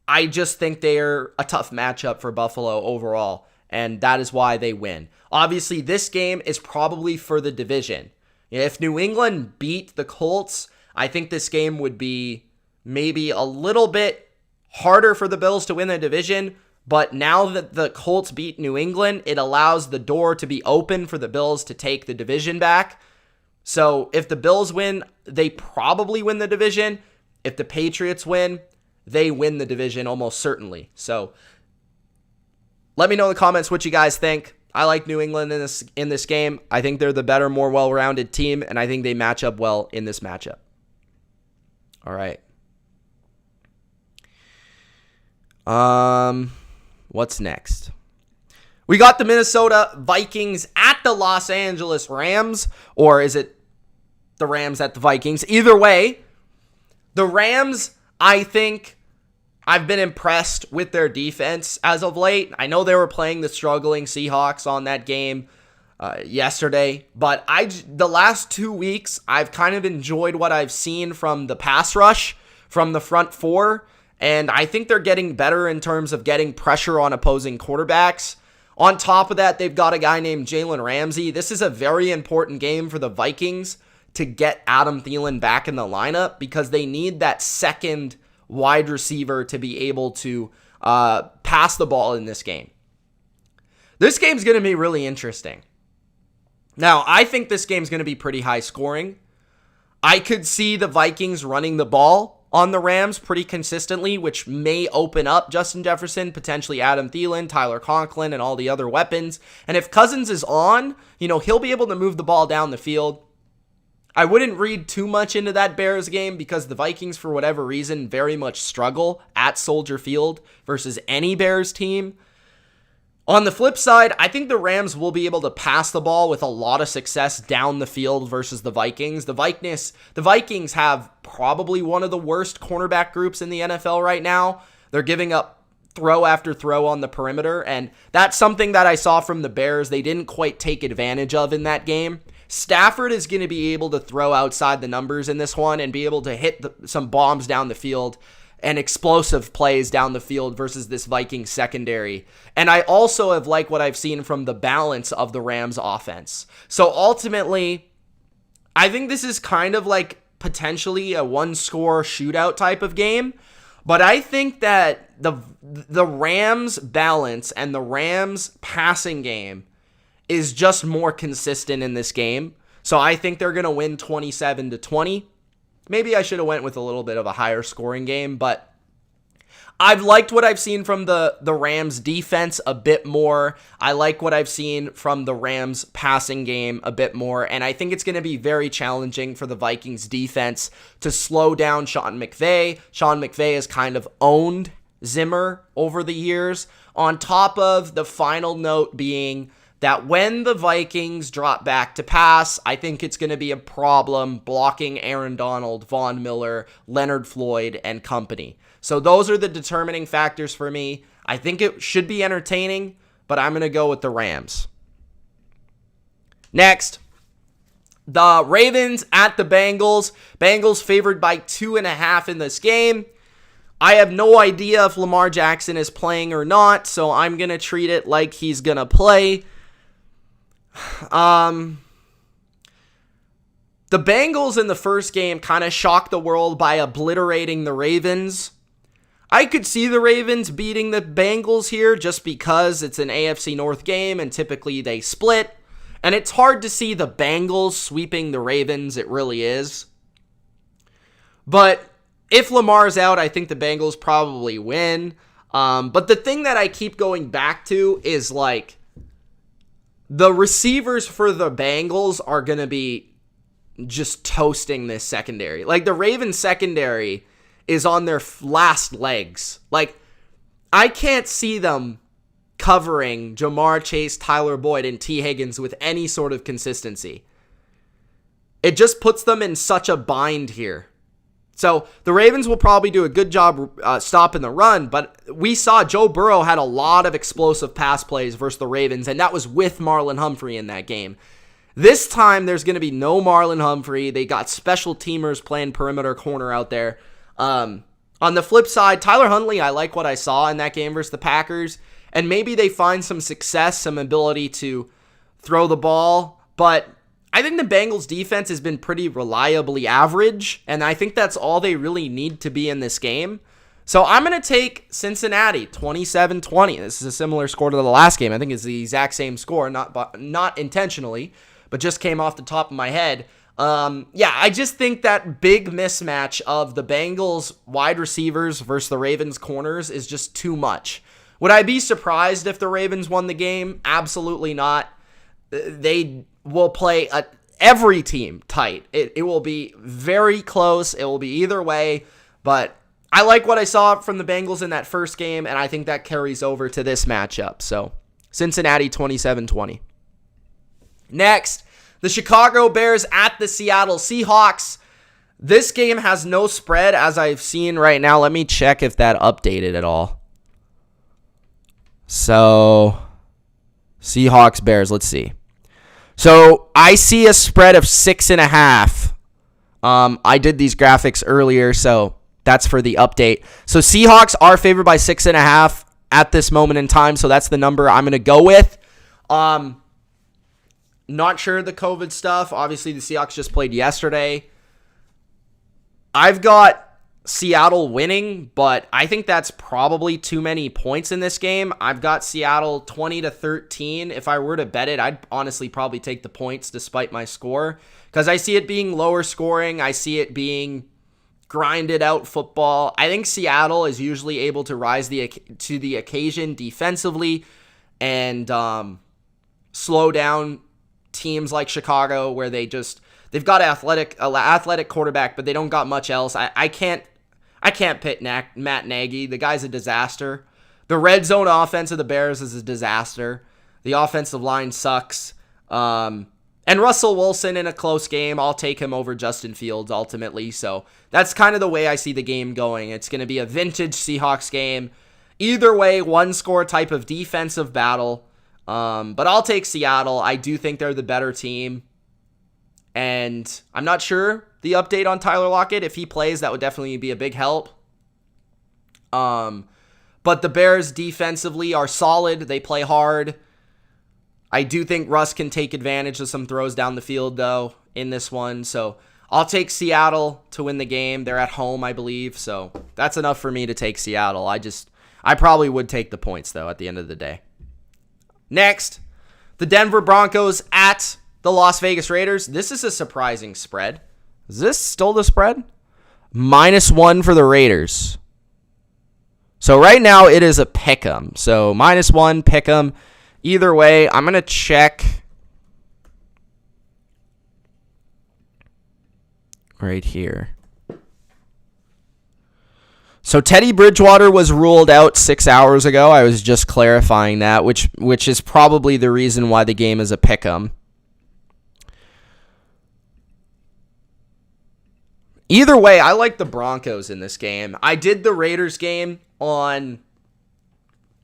I just think they're a tough matchup for Buffalo overall, and that is why they win. Obviously, this game is probably for the division. If New England beat the Colts, I think this game would be maybe a little bit harder for the Bills to win the division, but now that the Colts beat New England, it allows the door to be open for the Bills to take the division back. So if the Bills win, they probably win the division. If the Patriots win, they win the division almost certainly. So let me know in the comments what you guys think. I like New England in this game. I think they're the better, more well-rounded team, and I think they match up well in this matchup. All right. What's next? We got the Minnesota Vikings at the Los Angeles Rams, or is it the Rams at the Vikings? Either way, the Rams, I think I've been impressed with their defense as of late. I know they were playing the struggling Seahawks on that game yesterday, but the last 2 weeks, I've kind of enjoyed what I've seen from the pass rush, from the front four, and I think they're getting better in terms of getting pressure on opposing quarterbacks. On top of that, they've got a guy named Jalen Ramsey. This is a very important game for the Vikings to get Adam Thielen back in the lineup, because they need that second wide receiver to be able to pass the ball in this game. This game's going to be really interesting. Now, I think this game's going to be pretty high scoring. I could see the Vikings running the ball on the Rams pretty consistently, which may open up Justin Jefferson, potentially Adam Thielen, Tyler Conklin, and all the other weapons. And if Cousins is on, he'll be able to move the ball down the field. I wouldn't read too much into that Bears game, because the Vikings, for whatever reason, very much struggle at Soldier Field versus any Bears team. On the flip side, I think the Rams will be able to pass the ball with a lot of success down the field versus the Vikings. The Vikings have probably one of the worst cornerback groups in the NFL right now. They're giving up throw after throw on the perimeter, and that's something that I saw from the Bears they didn't quite take advantage of in that game. Stafford is going to be able to throw outside the numbers in this one and be able to hit some bombs down the field and explosive plays down the field versus this Vikings secondary. And I also have liked what I've seen from the balance of the Rams offense. So ultimately, I think this is kind of like potentially a one-score shootout type of game. But I think that the Rams balance and the Rams passing game is just more consistent in this game. So I think they're going to win 27-20. Maybe I should have went with a little bit of a higher scoring game, but I've liked what I've seen from the Rams defense a bit more. I like what I've seen from the Rams passing game a bit more, and I think it's going to be very challenging for the Vikings defense to slow down Sean McVay. Sean McVay has kind of owned Zimmer over the years, on top of the final note being that when the Vikings drop back to pass, I think it's going to be a problem blocking Aaron Donald, Von Miller, Leonard Floyd, and company. So those are the determining factors for me. I think it should be entertaining, but I'm going to go with the Rams. Next, the Ravens at the Bengals. Bengals favored by 2.5 in this game. I have no idea if Lamar Jackson is playing or not, so I'm going to treat it like he's going to play. The Bengals in the first game kind of shocked the world by obliterating the Ravens. I could see the Ravens beating the Bengals here just because it's an AFC North game and typically they split. And it's hard to see the Bengals sweeping the Ravens. It really is. But if Lamar's out, I think the Bengals probably win. But the thing that I keep going back to is like the receivers for the Bengals are going to be just toasting this secondary. Like the Ravens secondary is on their last legs. Like I can't see them covering Jamar Chase, Tyler Boyd, and T. Higgins with any sort of consistency. It just puts them in such a bind here. So the Ravens will probably do a good job stopping the run, but we saw Joe Burrow had a lot of explosive pass plays versus the Ravens, and that was with Marlon Humphrey in that game. This time, there's going to be no Marlon Humphrey. They got special teamers playing perimeter corner out there. On the flip side, Tyler Huntley, I like what I saw in that game versus the Packers, and maybe they find some success, some ability to throw the ball, but I think the Bengals defense has been pretty reliably average, and I think that's all they really need to be in this game. So I'm going to take Cincinnati 27-20. This is a similar score to the last game. I think it's the exact same score, not intentionally, but just came off the top of my head. I just think that big mismatch of the Bengals wide receivers versus the Ravens corners is just too much. Would I be surprised if the Ravens won the game? Absolutely not. They will play every team tight. It will be very close. It will be either way, but I like what I saw from the Bengals in that first game, and I think that carries over to this matchup. So Cincinnati 27-20. Next, the Chicago Bears at the Seattle Seahawks. This game has no spread as I've seen right now. Let me check if that updated at all. So Seahawks Bears, let's see. So I see a spread of 6.5. I did these graphics earlier, so that's for the update. So Seahawks are favored by 6.5 at this moment in time, so that's the number I'm going to go with. Not sure the COVID stuff. Obviously, the Seahawks just played yesterday. I've got Seattle winning, but I think that's probably too many points in this game. I've got Seattle 20-13. If I were to bet it, I'd honestly probably take the points despite my score because I see it being lower scoring. I see it being grinded out football. I think Seattle is usually able to rise to the occasion defensively and slow down teams like Chicago where they've got athletic quarterback, but they don't got much else. I can't pit Matt Nagy. The guy's a disaster. The red zone offense of the Bears is a disaster. The offensive line sucks. And Russell Wilson in a close game, I'll take him over Justin Fields ultimately. So that's kind of the way I see the game going. It's going to be a vintage Seahawks game. Either way, one score type of defensive battle. But I'll take Seattle. I do think they're the better team. And I'm not sure the update on Tyler Lockett. If he plays, that would definitely be a big help. But the Bears defensively are solid. They play hard. I do think Russ can take advantage of some throws down the field, though, in this one. So I'll take Seattle to win the game. They're at home, I believe. So that's enough for me to take Seattle. I probably would take the points, though, at the end of the day. Next, the Denver Broncos at the Las Vegas Raiders. This is a surprising spread. Is this still the spread? -1 for the Raiders. So right now it is a pick'em. So -1 pick'em. Either way, I'm going to check right here. So Teddy Bridgewater was ruled out 6 hours ago. I was just clarifying that, which is probably the reason why the game is a pick'em. Either way, I like the Broncos in this game. I did the Raiders game on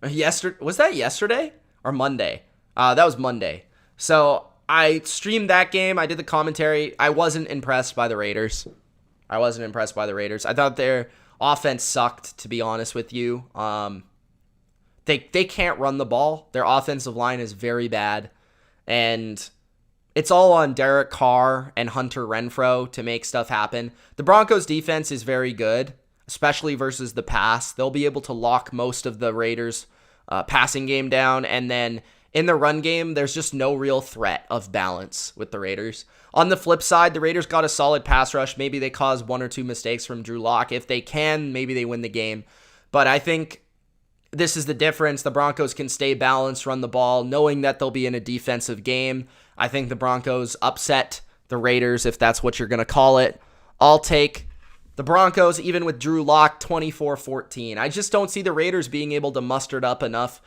yesterday. Was that yesterday or Monday? That was Monday. So I streamed that game. I did the commentary. I wasn't impressed by the Raiders. I thought their offense sucked, to be honest with you. They can't run the ball. Their offensive line is very bad. And it's all on Derek Carr and Hunter Renfrow to make stuff happen. The Broncos defense is very good, especially versus the pass. They'll be able to lock most of the Raiders' passing game down. And then in the run game, there's just no real threat of balance with the Raiders. On the flip side, the Raiders got a solid pass rush. Maybe they caused 1 or 2 mistakes from Drew Lock. If they can, maybe they win the game. But I think this is the difference. The Broncos can stay balanced, run the ball, knowing that they'll be in a defensive game. I think the Broncos upset the Raiders, if that's what you're going to call it. I'll take the Broncos, even with Drew Lock, 24-14. I just don't see the Raiders being able to muster up enough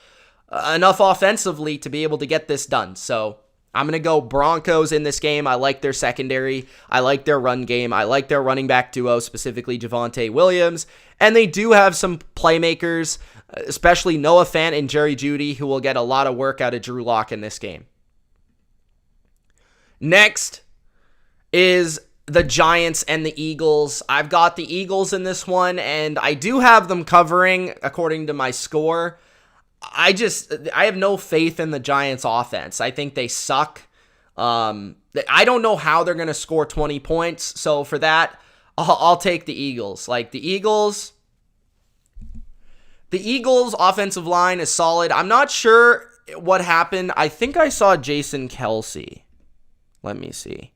offensively to be able to get this done. So I'm going to go Broncos in this game. I like their secondary. I like their run game. I like their running back duo, specifically Javonte Williams. And they do have some playmakers, especially Noah Fant and Jerry Jeudy, who will get a lot of work out of Drew Lock in this game. Next is the Giants and the Eagles. I've got the Eagles in this one, and I do have them covering according to my score. I have no faith in the Giants offense. I think they suck. I don't know how they're going to score 20 points. So for that, I'll take the Eagles. Like the Eagles offensive line is solid. I'm not sure what happened. I think I saw Jason Kelce. Let me see.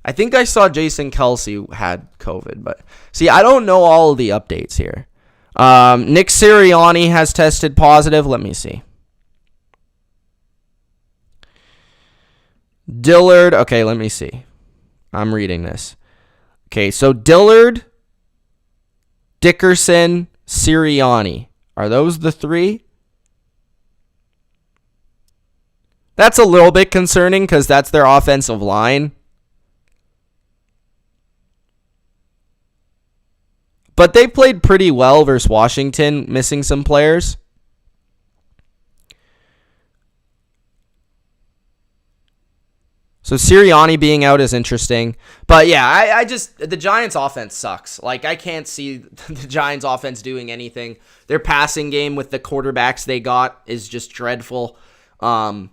I think I saw Jason Kelce had COVID, but see, I don't know all of the updates here. Nick Sirianni has tested positive. Let me see. Dillard. Okay, let me see. I'm reading this. Okay, so Dillard, Dickerson, Sirianni. Are those the three? That's a little bit concerning because that's their offensive line. But they played pretty well versus Washington, missing some players. So Sirianni being out is interesting. But yeah, the Giants offense sucks. Like, I can't see the Giants offense doing anything. Their passing game with the quarterbacks they got is just dreadful. The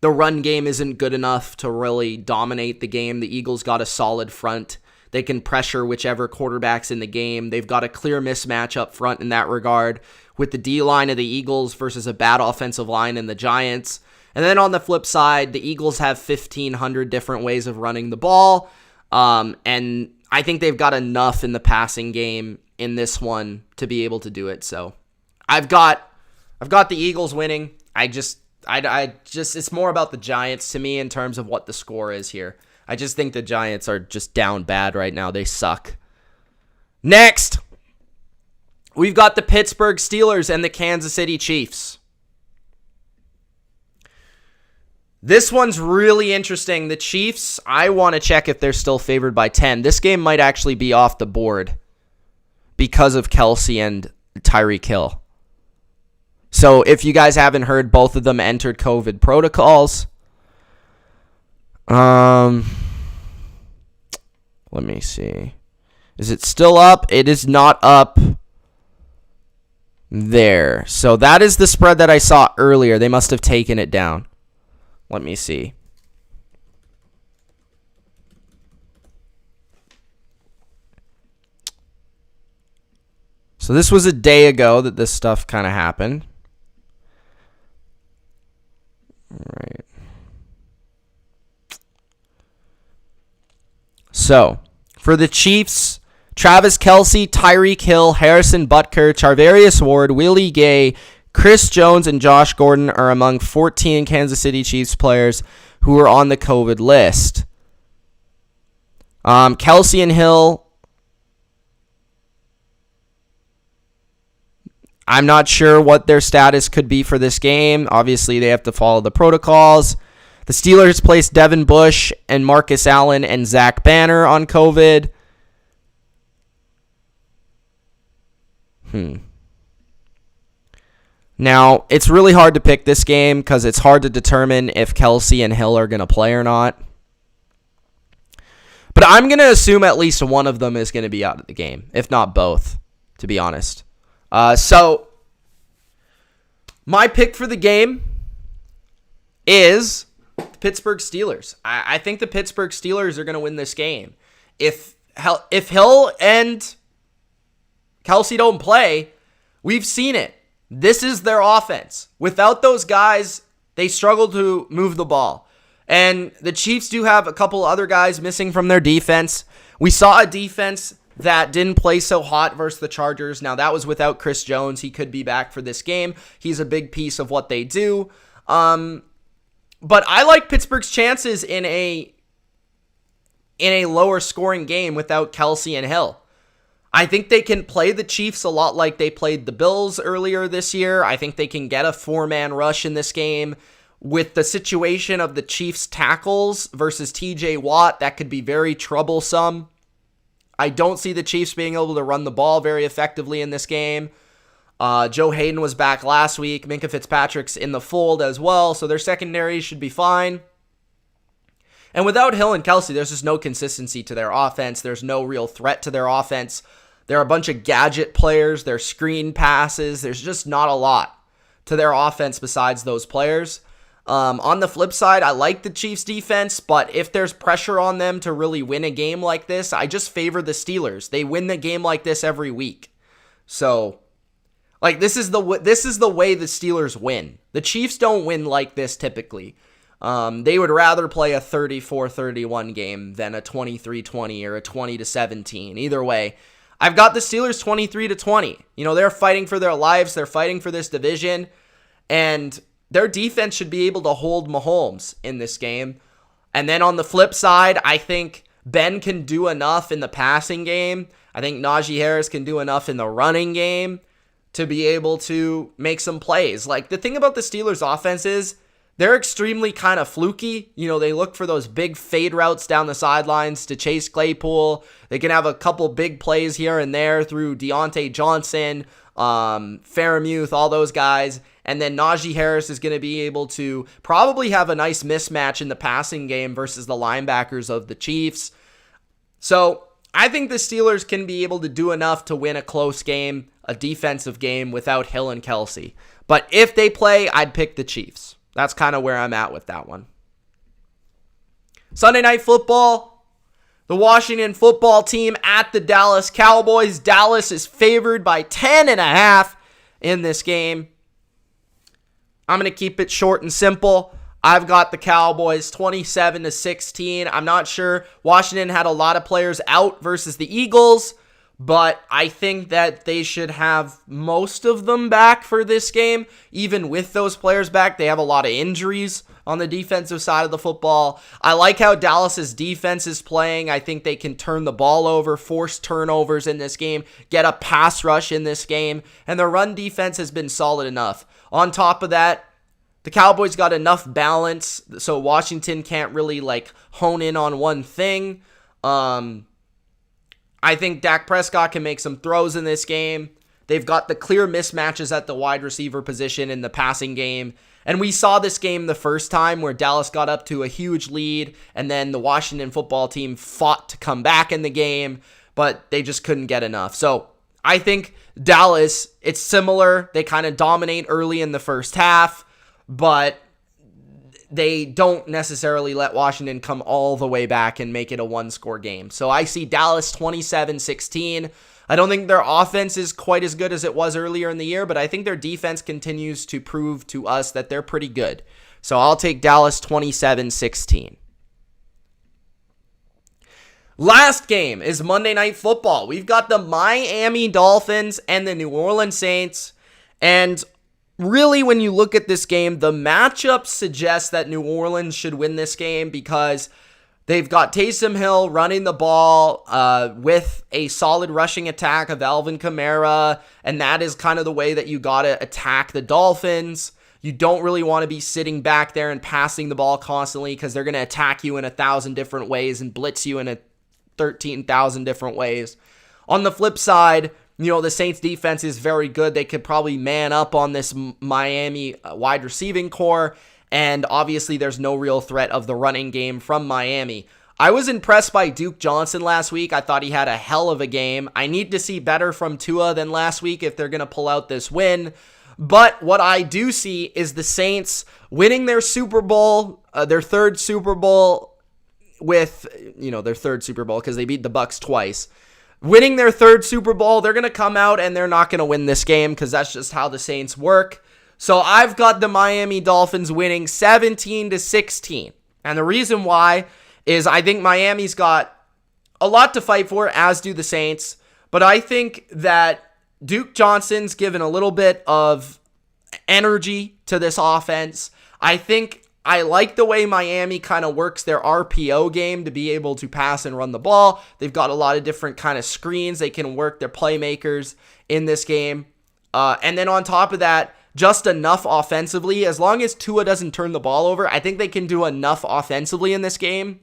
run game isn't good enough to really dominate the game. The Eagles got a solid front. They can pressure whichever quarterback's in the game. They've got a clear mismatch up front in that regard with the D-line of the Eagles versus a bad offensive line in the Giants. And then on the flip side, the Eagles have 1,500 different ways of running the ball. And I think they've got enough in the passing game in this one to be able to do it. So I've got the Eagles winning. I just it's more about the Giants to me in terms of what the score is here. I just think the Giants are just down bad right now. They suck. Next, we've got the Pittsburgh Steelers and the Kansas City Chiefs. This one's really interesting. The Chiefs, I want to check if they're still favored by 10. This game might actually be off the board because of Kelce and Tyreek Hill. So if you guys haven't heard, both of them entered COVID protocols. Let me see. Is it still up? It is not up there. So that is the spread that I saw earlier. They must have taken it down. Let me see. So this was a day ago that this stuff kind of happened. All right. So, for the Chiefs, Travis Kelce, Tyreek Hill, Harrison Butker, Charvarius Ward, Willie Gay, Chris Jones, and Josh Gordon are among 14 Kansas City Chiefs players who are on the COVID list. Kelce and Hill I'm not sure what their status could be for this game. Obviously, they have to follow the protocols. The Steelers placed Devin Bush and Marcus Allen and Zach Banner on COVID. Now, it's really hard to pick this game because it's hard to determine if Kelsey and Hill are going to play or not. But I'm going to assume at least one of them is going to be out of the game, if not both, to be honest. So, my pick for the game is the Pittsburgh Steelers. I think the Pittsburgh Steelers are going to win this game. If Hill and Kelsey don't play, we've seen it. This is their offense. Without those guys, they struggle to move the ball. And the Chiefs do have a couple other guys missing from their defense. We saw a defense that didn't play so hot versus the Chargers. Now, that was without Chris Jones. He could be back for this game. He's a big piece of what they do. But I like Pittsburgh's chances in a lower scoring game without Kelsey and Hill. I think they can play the Chiefs a lot like they played the Bills earlier this year. I think they can get a 4-man rush in this game. With the situation of the Chiefs' tackles versus TJ Watt, that could be very troublesome. I don't see the Chiefs being able to run the ball very effectively in this game. Joe Hayden was back last week. Minkah Fitzpatrick's in the fold as well, so their secondary should be fine. And without Hill and Kelsey, there's just no consistency to their offense. There's no real threat to their offense. There are a bunch of gadget players. There's screen passes. There's just not a lot to their offense besides those players. On the flip side, I like the Chiefs defense, but if there's pressure on them to really win a game like this, I just favor the Steelers. They win the game like this every week. So, like, this is the way the Steelers win. The Chiefs don't win like this typically. They would rather play a 34-31 game than a 23-20 or a 20-17. Either way, I've got the Steelers 23-20. You know, they're fighting for their lives. They're fighting for this division, and their defense should be able to hold Mahomes in this game. And then on the flip side, I think Ben can do enough in the passing game. I think Najee Harris can do enough in the running game to be able to make some plays. Like, the thing about the Steelers' offense is they're extremely kind of fluky. You know, they look for those big fade routes down the sidelines to Chase Claypool. They can have a couple big plays here and there through Deontay Johnson, Fairmuth, all those guys. And then Najee Harris is going to be able to probably have a nice mismatch in the passing game versus the linebackers of the Chiefs. So I think the Steelers can be able to do enough to win a close game, a defensive game without Hill and Kelsey. But if they play, I'd pick the Chiefs. That's kind of where I'm at with that one. Sunday Night Football, the Washington football team at the Dallas Cowboys. Dallas is favored by 10.5 in this game. I'm going to keep it short and simple. I've got the Cowboys 27-16. I'm not sure. Washington had a lot of players out versus the Eagles, but I think that they should have most of them back for this game. Even with those players back, they have a lot of injuries on the defensive side of the football. I like how Dallas's defense is playing. I think they can turn the ball over, force turnovers in this game, get a pass rush in this game, and their run defense has been solid enough. On top of that, the Cowboys got enough balance, so Washington can't really hone in on one thing. I think Dak Prescott can make some throws in this game. They've got the clear mismatches at the wide receiver position in the passing game. And we saw this game the first time where Dallas got up to a huge lead, and then the Washington football team fought to come back in the game, but they just couldn't get enough. So I think Dallas, it's similar. They kind of dominate early in the first half, but they don't necessarily let Washington come all the way back and make it a one-score game. So I see Dallas 27-16. I don't think their offense is quite as good as it was earlier in the year, but I think their defense continues to prove to us that they're pretty good. So I'll take Dallas 27-16. Last game is Monday Night Football. We've got the Miami Dolphins and the New Orleans Saints. And really, when you look at this game, the matchup suggests that New Orleans should win this game because They've got Taysom Hill running the ball with a solid rushing attack of Alvin Kamara, and that is kind of the way that you got to attack the Dolphins. You don't really want to be sitting back there and passing the ball constantly because they're going to attack you in 1,000 different ways and blitz you in 13,000 different ways. On the flip side, the Saints defense is very good. They could probably man up on this Miami wide receiving core. And obviously, there's no real threat of the running game from Miami. I was impressed by Duke Johnson last week. I thought he had a hell of a game. I need to see better from Tua than last week if they're going to pull out this win. But what I do see is the Saints winning their Super Bowl, their third Super Bowl with, their third Super Bowl because they beat the Bucs twice. Winning their third Super Bowl, they're going to come out and they're not going to win this game because that's just how the Saints work. So I've got the Miami Dolphins winning 17-16. And the reason why is I think Miami's got a lot to fight for, as do the Saints. But I think that Duke Johnson's given a little bit of energy to this offense. I like the way Miami kind of works their RPO game to be able to pass and run the ball. They've got a lot of different kind of screens. They can work their playmakers in this game. And then on top of that, just enough offensively. As long as Tua doesn't turn the ball over, I think they can do enough offensively in this game.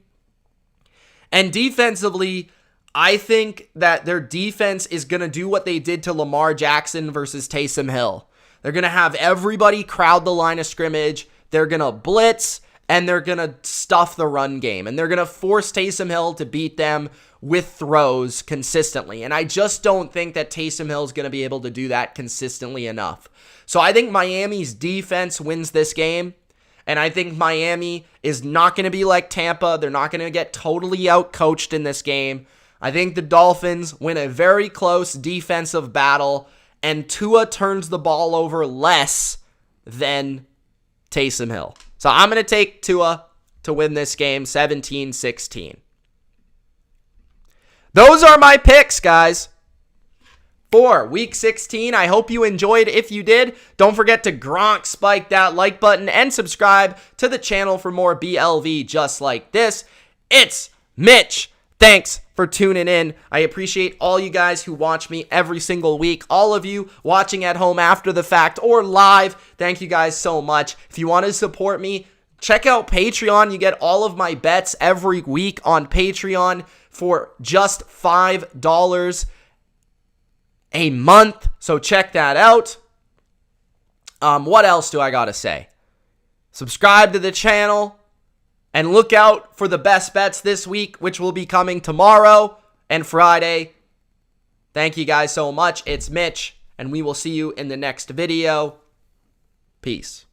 And defensively, I think that their defense is going to do what they did to Lamar Jackson versus Taysom Hill. They're going to have everybody crowd the line of scrimmage. They're going to blitz, and they're going to stuff the run game. And they're going to force Taysom Hill to beat them with throws consistently. And I just don't think that Taysom Hill is going to be able to do that consistently enough. So I think Miami's defense wins this game. And I think Miami is not going to be like Tampa. They're not going to get totally outcoached in this game. I think the Dolphins win a very close defensive battle. And Tua turns the ball over less than Taysom Hill. So I'm going to take Tua to win this game 17-16. Those are my picks, guys, for Week 16. I hope you enjoyed. If you did, don't forget to Gronk spike that like button and subscribe to the channel for more BLV just like this. It's Mitch. Thanks for tuning in. I appreciate all you guys who watch me every single week. All of you watching at home after the fact or live, thank you guys so much. If you want to support me, check out Patreon. You get all of my bets every week on Patreon for just $5 a month. So check that out. What else do I got to say? Subscribe to the channel. And look out for the best bets this week, which will be coming tomorrow and Friday. Thank you guys so much. It's Mitch, and we will see you in the next video. Peace.